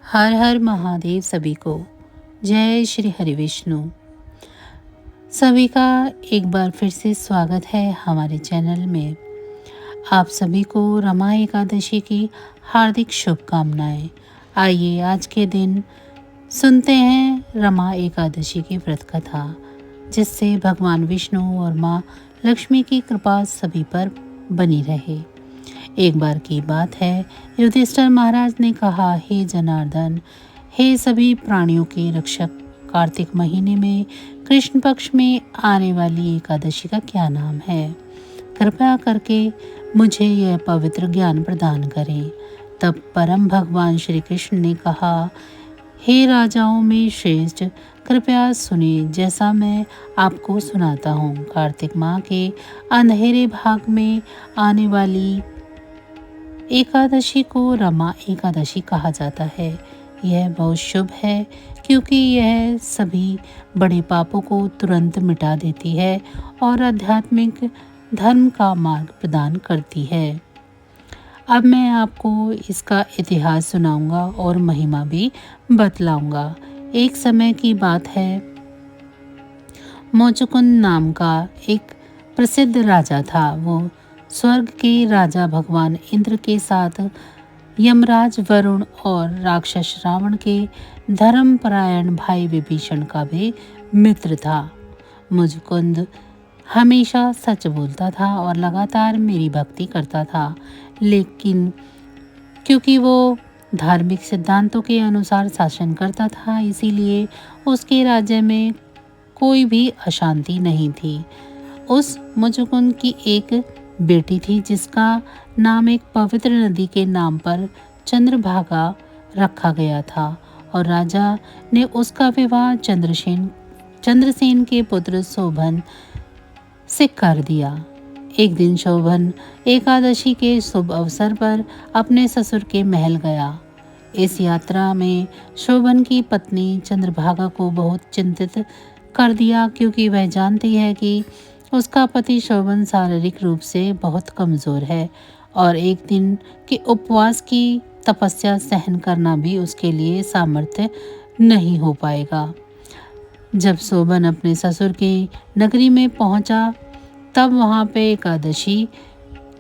हर हर महादेव सभी को। जय श्री हरि विष्णु। सभी का एक बार फिर से स्वागत है हमारे चैनल में। आप सभी को रमा एकादशी की हार्दिक शुभकामनाएं। आइए आज के दिन सुनते हैं रमा एकादशी की व्रत कथा, जिससे भगवान विष्णु और माँ लक्ष्मी की कृपा सभी पर बनी रहे। एक बार की बात है, युधिष्ठिर महाराज ने कहा, हे जनार्दन, हे सभी प्राणियों के रक्षक, कार्तिक महीने में कृष्ण पक्ष में आने वाली एकादशी का क्या नाम है? कृपया करके मुझे यह पवित्र ज्ञान प्रदान करें। तब परम भगवान श्री कृष्ण ने कहा, हे राजाओं में श्रेष्ठ, कृपया सुनिए जैसा मैं आपको सुनाता हूँ। कार्तिक माह के अंधेरे भाग में आने वाली एकादशी को रमा एकादशी कहा जाता है। यह बहुत शुभ है क्योंकि यह सभी बड़े पापों को तुरंत मिटा देती है और आध्यात्मिक धर्म का मार्ग प्रदान करती है। अब मैं आपको इसका इतिहास सुनाऊंगा और महिमा भी बतलाऊंगा। एक समय की बात है, मुचुकुंद नाम का एक प्रसिद्ध राजा था। वो स्वर्ग के राजा भगवान इंद्र के साथ यमराज वरुण और राक्षस रावण के धर्मपरायण भाई विभीषण का भी मित्र था। मुचुकुंद हमेशा सच बोलता था और लगातार मेरी भक्ति करता था, लेकिन क्योंकि वो धार्मिक सिद्धांतों के अनुसार शासन करता था, इसीलिए उसके राज्य में कोई भी अशांति नहीं थी। उस मुचुकुंद की एक बेटी थी जिसका नाम एक पवित्र नदी के नाम पर चंद्रभागा रखा गया था और राजा ने उसका विवाह चंद्रसेन के पुत्र शोभन से कर दिया। एक दिन शोभन एकादशी के शुभ अवसर पर अपने ससुर के महल गया। इस यात्रा में शोभन की पत्नी चंद्रभागा को बहुत चिंतित कर दिया, क्योंकि वह जानती है कि उसका पति शोभन शारीरिक रूप से बहुत कमज़ोर है और एक दिन के उपवास की तपस्या सहन करना भी उसके लिए सामर्थ्य नहीं हो पाएगा। जब शोभन अपने ससुर की नगरी में पहुंचा, तब वहां पे एकादशी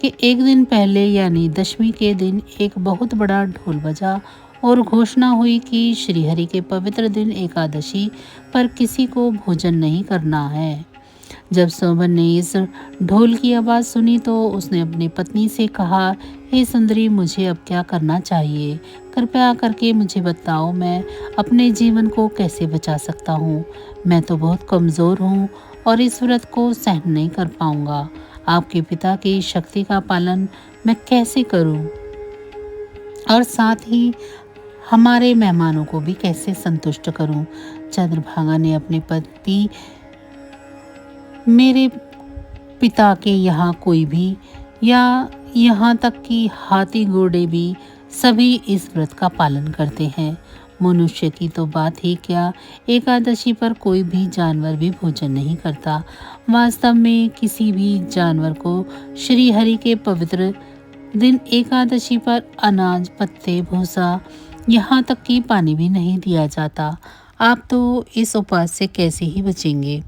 के एक दिन पहले यानी दशमी के दिन एक बहुत बड़ा ढोल बजा और घोषणा हुई कि श्रीहरि के पवित्र दिन एकादशी पर किसी को भोजन नहीं करना है। जब शोभन ने इस ढोल की आवाज़ सुनी तो उसने अपनी पत्नी से कहा, हे सुंदरी, मुझे अब क्या करना चाहिए? कृपया करके मुझे बताओ, मैं अपने जीवन को कैसे बचा सकता हूँ? मैं तो बहुत कमज़ोर हूँ और इस व्रत को सहन नहीं कर पाऊँगा। आपके पिता की शक्ति का पालन मैं कैसे करूँ और साथ ही हमारे मेहमानों को भी कैसे संतुष्ट करूँ? चंद्रभागा ने अपने पति, मेरे पिता के यहाँ कोई भी, या यहाँ तक कि हाथी घोड़े भी सभी इस व्रत का पालन करते हैं। मनुष्य की तो बात ही क्या, एकादशी पर कोई भी जानवर भी भोजन नहीं करता। वास्तव में किसी भी जानवर को श्री हरि के पवित्र दिन एकादशी पर अनाज, पत्ते, भूसा, यहाँ तक कि पानी भी नहीं दिया जाता। आप तो इस उपवास से कैसे ही बचेंगे?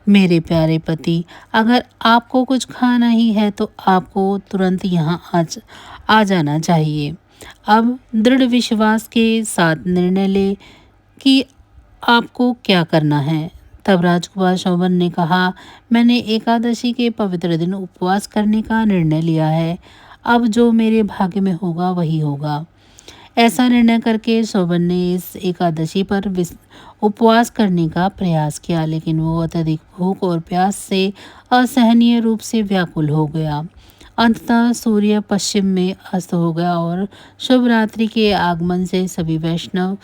मेरे प्यारे पति, अगर आपको कुछ खाना ही है तो आपको तुरंत यहाँ आ जाना चाहिए। अब दृढ़ विश्वास के साथ निर्णय ले कि आपको क्या करना है। तब राजकुमार शोभन ने कहा, मैंने एकादशी के पवित्र दिन उपवास करने का निर्णय लिया है। अब जो मेरे भाग्य में होगा वही होगा। ऐसा निर्णय करके शोभन ने इस एकादशी पर उपवास करने का प्रयास किया, लेकिन वो अत्यधिक भूख और प्यास से असहनीय रूप से व्याकुल हो गया। अंततः सूर्य पश्चिम में अस्त हो गया और शुभ रात्रि के आगमन से सभी वैष्णव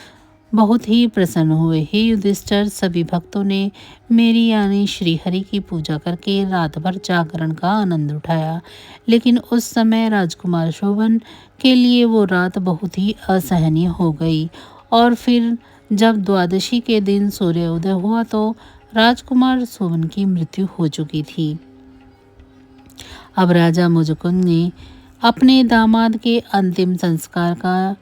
बहुत ही प्रसन्न हुए। हे युधिष्ठिर, सभी भक्तों ने मेरी यानी श्रीहरि की पूजा करके रात भर जागरण का आनंद उठाया, लेकिन उस समय राजकुमार शोभन के लिए वो रात बहुत ही असहनीय हो गई। और फिर जब द्वादशी के दिन सूर्योदय हुआ तो राजकुमार शोभन की मृत्यु हो चुकी थी। अब राजा मुचुकुंद ने अपने दामाद के अंतिम संस्कार का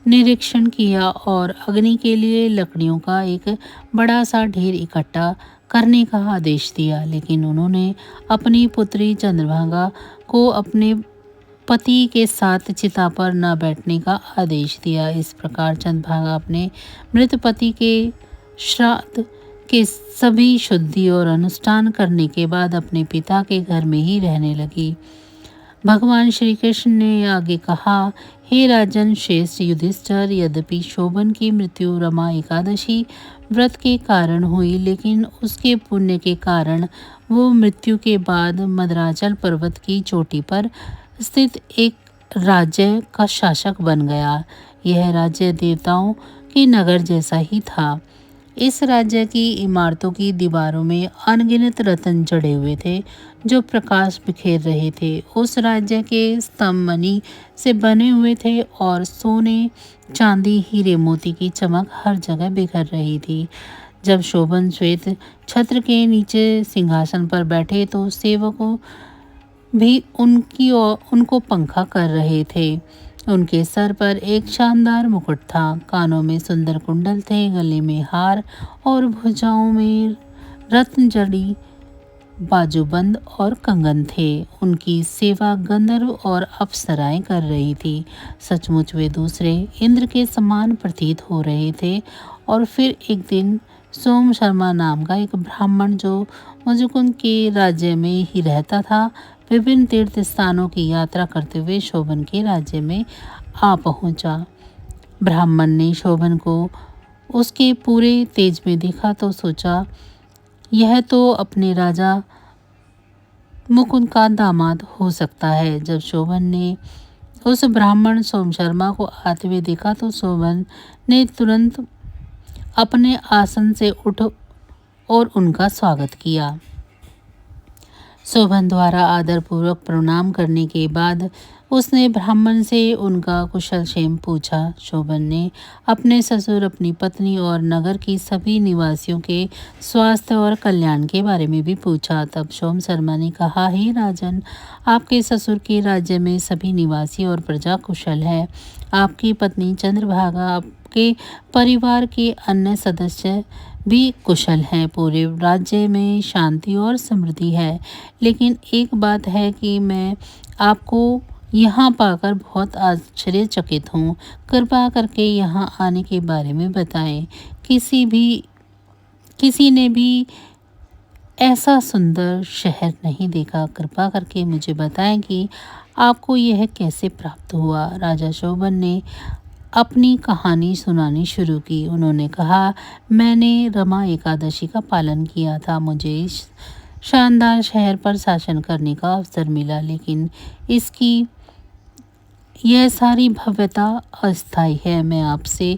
निरीक्षण किया और अग्नि के लिए लकड़ियों का एक बड़ा सा ढेर इकट्ठा करने का आदेश दिया। लेकिन उन्होंने अपनी पुत्री चंद्रभागा को अपने पति के साथ चिता पर न बैठने का आदेश दिया। इस प्रकार चंद्रभागा अपने मृत पति के श्राद्ध के सभी शुद्धि और अनुष्ठान करने के बाद अपने पिता के घर में ही रहने लगी। भगवान श्री कृष्ण ने आगे कहा, हे राजन श्रेष्ठ युधिष्ठिर, यद्यपि शोभन की मृत्यु रमा एकादशी व्रत के कारण हुई, लेकिन उसके पुण्य के कारण वो मृत्यु के बाद मदराचल पर्वत की चोटी पर स्थित एक राज्य का शासक बन गया। यह राज्य देवताओं के नगर जैसा ही था। इस राज्य की इमारतों की दीवारों में अनगिनत रत्न जड़े हुए थे जो प्रकाश बिखेर रहे थे। उस राज्य के स्तंभ मणि से बने हुए थे और सोने, चांदी, हीरे मोती की चमक हर जगह बिखर रही थी। जब शोभन श्वेत छत्र के नीचे सिंहासन पर बैठे तो सेवकों भी उनको पंखा कर रहे थे। उनके सर पर एक शानदार मुकुट था, कानों में सुंदर कुंडल थे, गले में हार और भुजाओं में रत्न जड़ी बाजूबंद और कंगन थे। उनकी सेवा गंधर्व और अप्सराएं कर रही थी। सचमुच वे दूसरे इंद्र के समान प्रतीत हो रहे थे। और फिर एक दिन सोम शर्मा नाम का एक ब्राह्मण जो मुजुकुंद के राज्य में ही रहता था, विभिन्न तीर्थ स्थानों की यात्रा करते हुए शोभन के राज्य में आ पहुंचा। ब्राह्मण ने शोभन को उसके पूरे तेज में देखा तो सोचा, यह तो अपने राजा मुकुंद का दामाद हो सकता है। जब शोभन ने उस ब्राह्मण सोम शर्मा को आते हुए देखा तो शोभन ने तुरंत अपने आसन से उठ और उनका स्वागत किया। शोभन द्वारा आदरपूर्वक प्रणाम करने के बाद उसने ब्राह्मण से उनका कुशल क्षेम पूछा। शोभन ने अपने ससुर, अपनी पत्नी और नगर की सभी निवासियों के स्वास्थ्य और कल्याण के बारे में भी पूछा। तब सोम शर्मा ने कहा, हे राजन, आपके ससुर के राज्य में सभी निवासी और प्रजा कुशल है। आपकी पत्नी चंद्रभागा, आपके परिवार के अन्य सदस्य भी कुशल हैं। पूरे राज्य में शांति और समृद्धि है। लेकिन एक बात है कि मैं आपको यहाँ पाकर बहुत आश्चर्यचकित हूँ। कृपा करके यहाँ आने के बारे में बताएं। किसी ने भी ऐसा सुंदर शहर नहीं देखा। कृपा करके मुझे बताएं कि आपको यह कैसे प्राप्त हुआ। राजा शोभन ने अपनी कहानी सुनानी शुरू की। उन्होंने कहा, मैंने रमा एकादशी का पालन किया था। मुझे इस शानदार शहर पर शासन करने का अवसर मिला, लेकिन इसकी यह सारी भव्यता अस्थायी है। मैं आपसे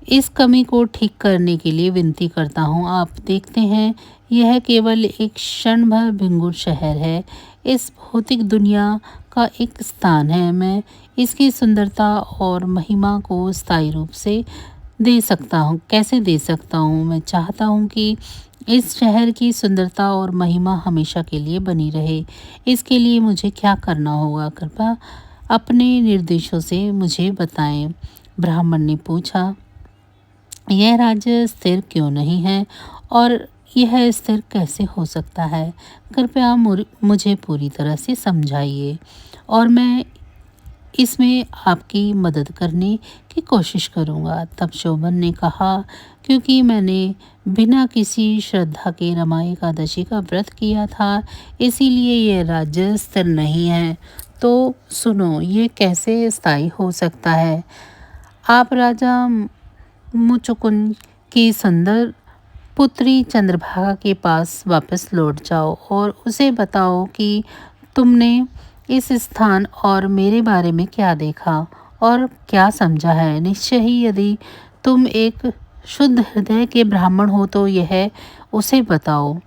इस कमी को ठीक करने के लिए विनती करता हूँ। आप देखते हैं, यह केवल एक क्षण भर भिंगुर शहर है। इस भौतिक दुनिया का एक स्थान है। मैं इसकी सुंदरता और महिमा को स्थायी रूप से कैसे दे सकता हूँ। मैं चाहता हूँ कि इस शहर की सुंदरता और महिमा हमेशा के लिए बनी रहे। इसके लिए मुझे क्या करना होगा? कृपया अपने निर्देशों से मुझे बताएं। ब्राह्मण ने पूछा, यह राज्य स्थिर क्यों नहीं है और यह स्थिर कैसे हो सकता है? कृपया मुझे पूरी तरह से समझाइए और मैं इसमें आपकी मदद करने की कोशिश करूंगा। तब शोभन ने कहा, क्योंकि मैंने बिना किसी श्रद्धा के रमा एकादशी का व्रत किया था, इसीलिए यह राज्य स्थिर नहीं है। तो सुनो, ये कैसे स्थायी हो सकता है? आप राजा मुचुकुंद की सुंदर पुत्री चंद्रभागा के पास वापस लौट जाओ और उसे बताओ कि तुमने इस स्थान और मेरे बारे में क्या देखा और क्या समझा है। निश्चय ही यदि तुम एक शुद्ध हृदय के ब्राह्मण हो तो यह उसे बताओ।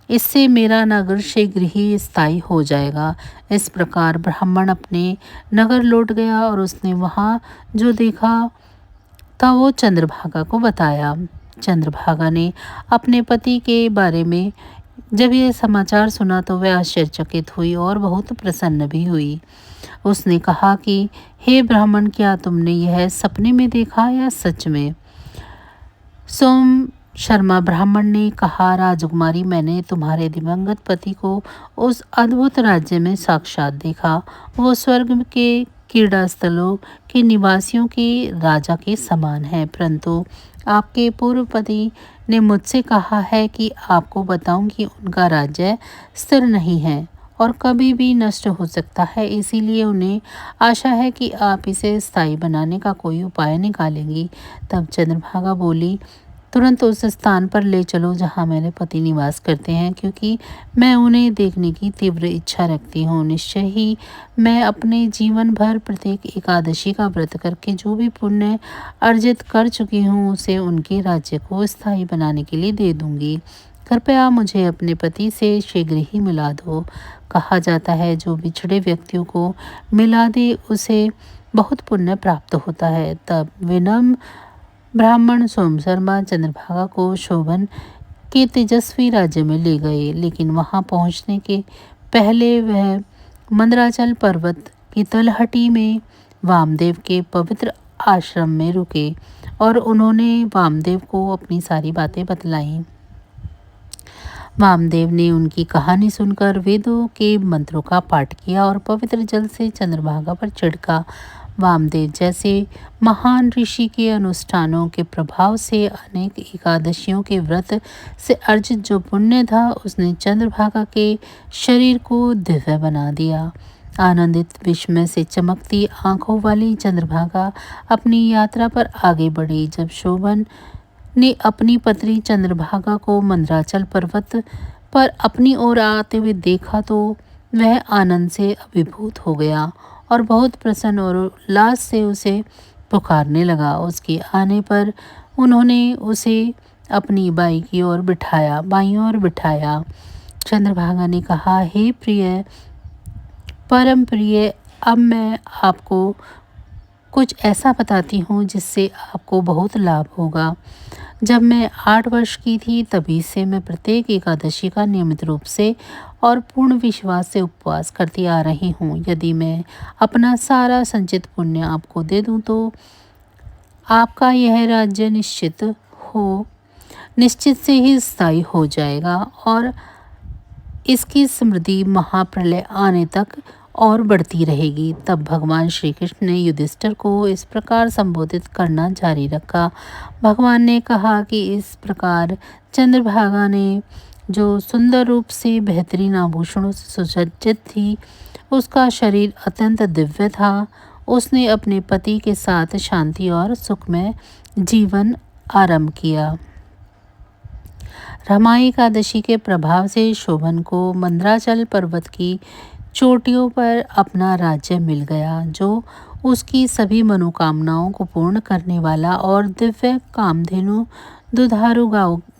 इससे मेरा नगर शीघ्र ही स्थायी हो जाएगा। इस प्रकार ब्राह्मण अपने नगर लौट गया और उसने वहाँ जो देखा था वो चंद्रभागा को बताया। चंद्रभागा ने अपने पति के बारे में जब यह समाचार सुना तो वह आश्चर्यचकित हुई और बहुत प्रसन्न भी हुई। उसने कहा कि हे ब्राह्मण, क्या तुमने यह सपने में देखा या सच में? सोम शर्मा ब्राह्मण ने कहा, राजकुमारी, मैंने तुम्हारे दिवंगत पति को उस अद्भुत राज्य में साक्षात देखा। वो स्वर्ग के क्रीड़ा स्थलों के निवासियों के राजा के समान है, परंतु आपके पूर्व पति ने मुझसे कहा है कि आपको बताऊं कि उनका राज्य स्थिर नहीं है और कभी भी नष्ट हो सकता है। इसीलिए उन्हें आशा है कि आप इसे स्थायी बनाने का कोई उपाय निकालेंगी। तब चंद्रभागा बोली, तुरंत उस स्थान पर ले चलो जहाँ मेरे पति निवास करते हैं, क्योंकि मैं उन्हें देखने की तीव्र इच्छा रखती हूँ। निश्चय ही मैं अपने जीवन भर प्रत्येक एकादशी का व्रत करके जो भी पुण्य अर्जित कर चुकी हूँ उसे उनके राज्य को स्थायी बनाने के लिए दे दूंगी। कृपया मुझे अपने पति से शीघ्र ही मिला दो। कहा जाता है जो बिछड़े व्यक्तियों को मिला दे उसे बहुत पुण्य प्राप्त होता है। तब विनम्र ब्राह्मण सोम शर्मा चंद्रभागा को शोभन के तेजस्वी राज्य में ले गए, लेकिन वहां पहुंचने के पहले वह मंदराचल पर्वत की तलहटी में वामदेव के पवित्र आश्रम में रुके और उन्होंने वामदेव को अपनी सारी बातें बतलाईं। वामदेव ने उनकी कहानी सुनकर वेदों के मंत्रों का पाठ किया और पवित्र जल से चंद्रभागा पर छिड़का। वामदेव जैसे महान ऋषि के अनुष्ठानों के प्रभाव से अनेक एकादशियों के व्रत से अर्जित जो पुण्य था उसने चंद्रभागा के शरीर को दिव्य बना दिया। आनंदित विस्मय से चमकती आंखों वाली चंद्रभागा अपनी यात्रा पर आगे बढ़ी। जब शोभन ने अपनी पत्नी चंद्रभागा को मंदराचल पर्वत पर अपनी ओर आते हुए देखा तो वह आनंद से अभिभूत हो गया और बहुत प्रसन्न और उल्लास से उसे पुकारने लगा। उसके आने पर उन्होंने उसे अपनी बाई ओर बिठाया। चंद्रभागा ने कहा, हे प्रिय, परम प्रिय, अब मैं आपको कुछ ऐसा बताती हूँ जिससे आपको बहुत लाभ होगा। जब मैं 8 वर्ष की थी तभी से मैं प्रत्येक एकादशी का नियमित रूप से और पूर्ण विश्वास से उपवास करती आ रही हूँ। यदि मैं अपना सारा संचित पुण्य आपको दे दूँ तो आपका यह राज्य निश्चित से ही स्थायी हो जाएगा और इसकी समृद्धि महाप्रलय आने तक और बढ़ती रहेगी। तब भगवान श्री कृष्ण ने युधिष्ठिर को इस प्रकार संबोधित करना जारी रखा। भगवान ने कहा कि इस प्रकार चंद्रभागा ने जो सुंदर रूप से बेहतरीन आभूषणों से सुसज्जित थी, उसका शरीर अत्यंत दिव्य था। उसने अपने पति के साथ शांति और सुखमय जीवन आरंभ किया। रमा एकादशी के प्रभाव से शोभन को मंदराचल पर्वत की चोटियों पर अपना राज्य मिल गया, जो उसकी सभी मनोकामनाओं को पूर्ण करने वाला और दिव्य कामधेनु दुधारू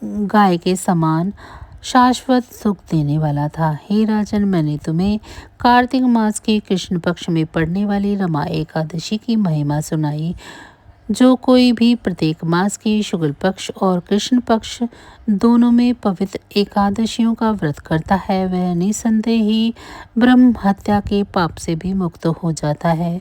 गाय के समान शाश्वत सुख देने वाला था। हे राजन, मैंने तुम्हें कार्तिक मास के कृष्ण पक्ष में पड़ने वाली रमा एकादशी की महिमा सुनाई। जो कोई भी प्रत्येक मास के शुक्ल पक्ष और कृष्ण पक्ष दोनों में पवित्र एकादशियों का व्रत करता है वह निसंदेह ही ब्रह्म हत्या के पाप से भी मुक्त हो जाता है।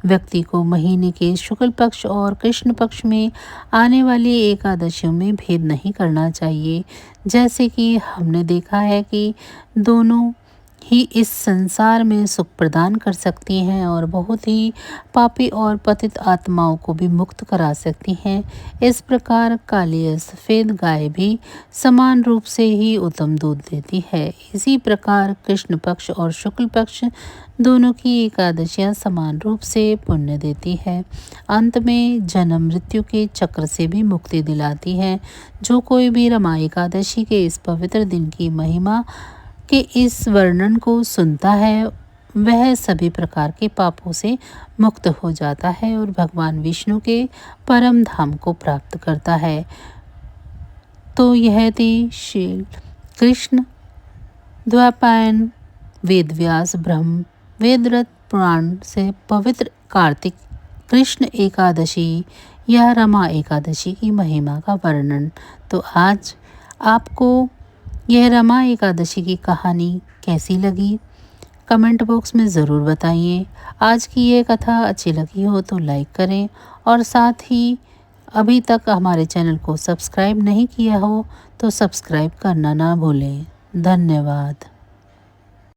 व्यक्ति को महीने के शुक्ल पक्ष और कृष्ण पक्ष में आने वाली एकादशियों में भेद नहीं करना चाहिए, जैसे कि हमने देखा है कि दोनों ही इस संसार में सुख प्रदान कर सकती हैं और बहुत ही पापी और पतित आत्माओं को भी मुक्त करा सकती हैं। इस प्रकार काली या सफ़ेद गाय भी समान रूप से ही उत्तम दूध देती है। इसी प्रकार कृष्ण पक्ष और शुक्ल पक्ष दोनों की एकादशियां समान रूप से पुण्य देती है। अंत में जन्म मृत्यु के चक्र से भी मुक्ति दिलाती है। जो कोई भी रमा एकादशी के इस पवित्र दिन की महिमा के इस वर्णन को सुनता है वह सभी प्रकार के पापों से मुक्त हो जाता है और भगवान विष्णु के परम धाम को प्राप्त करता है। तो यह थी श्री कृष्ण द्वैपायन वेदव्यास ब्रह्म वेदरथ पुराण से पवित्र कार्तिक कृष्ण एकादशी या रमा एकादशी की महिमा का वर्णन। तो आज आपको यह रमा एकादशी की कहानी कैसी लगी कमेंट बॉक्स में ज़रूर बताइए। आज की ये कथा अच्छी लगी हो तो लाइक करें और साथ ही अभी तक हमारे चैनल को सब्सक्राइब नहीं किया हो तो सब्सक्राइब करना ना भूलें। धन्यवाद।